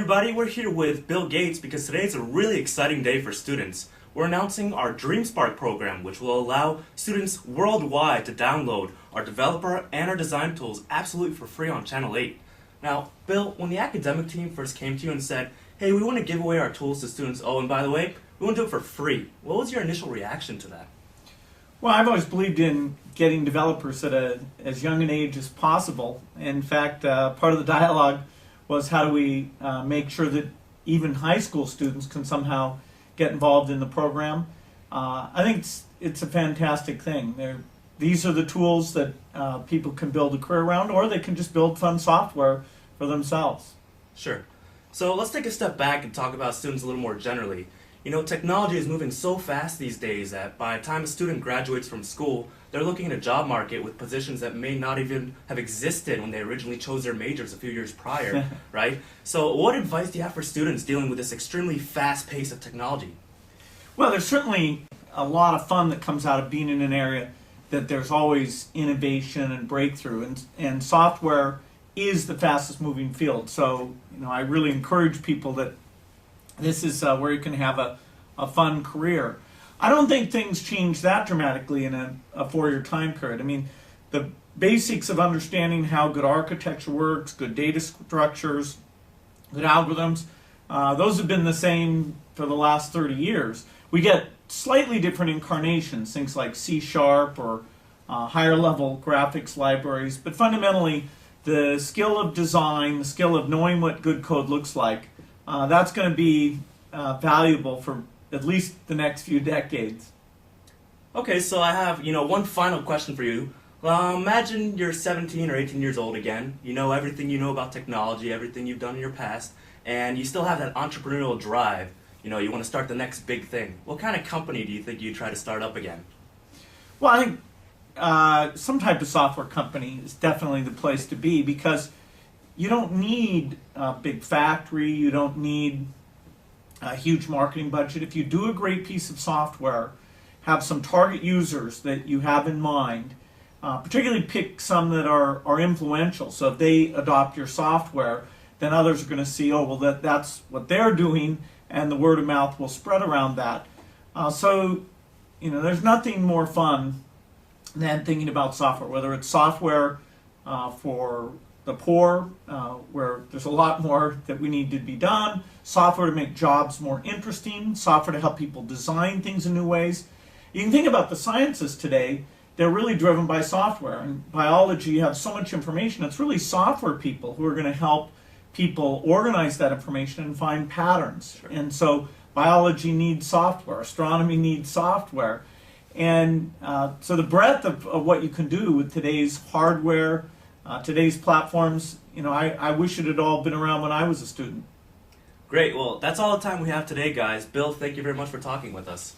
everybody, we're here with Bill Gates because today is a really exciting day for students. We're announcing our Dreamspark program, which will allow students worldwide to download our developer and our design tools absolutely for free on Channel 8. Now, Bill, when the academic team first came to you and said, hey, we want to give away our tools to students, oh, and by the way, we want to do it for free, what was your initial reaction to that? Well, I've always believed in getting developers at as young an age as possible. In fact, part of the dialogue was how do we make sure that even high school students can somehow get involved in the program. I think it's a fantastic thing. These are the tools that people can build a career around, or they can just build fun software for themselves. Sure. So let's take a step back and talk about students a little more generally. You know, technology is moving so fast these days that by the time a student graduates from school, they're looking at a job market with positions that may not even have existed when they originally chose their majors a few years prior, right? So what advice do you have for students dealing with this extremely fast pace of technology? Well, there's certainly a lot of fun that comes out of being in an area that there's always innovation and breakthrough, and software is the fastest moving field. So, I really encourage people that this is where you can have a fun career. I don't think things change that dramatically in a four-year time period. I mean, the basics of understanding how good architecture works, good data structures, good algorithms, those have been the same for the last 30 years. We get slightly different incarnations, things like C# or higher level graphics libraries, but fundamentally the skill of design, the skill of knowing what good code looks like, that's going to be valuable for at least the next few decades. Okay, so I have, one final question for you. Imagine you're 17 or 18 years old again. You know everything you know about technology, everything you've done in your past, and you still have that entrepreneurial drive. You want to start the next big thing. What kind of company do you think you'd try to start up again? Well, I think some type of software company is definitely the place to be, because you don't need a big factory, you don't need a huge marketing budget. If you do a great piece of software, have some target users that you have in mind, particularly pick some that are influential. So if they adopt your software, then others are going to see, oh, well, that's what they're doing, and the word of mouth will spread around that. So there's nothing more fun than thinking about software, whether it's software for the poor, where there's a lot more that we need to be done, software to make jobs more interesting, software to help people design things in new ways. You can think about the sciences today, they're really driven by software. In biology, you have so much information, it's really software people who are going to help people organize that information and find patterns. Sure. And so biology needs software, astronomy needs software. And so the breadth of what you can do with today's hardware, today's platforms, I wish it had all been around when I was a student. Great. Well, that's all the time we have today, guys. Bill, thank you very much for talking with us.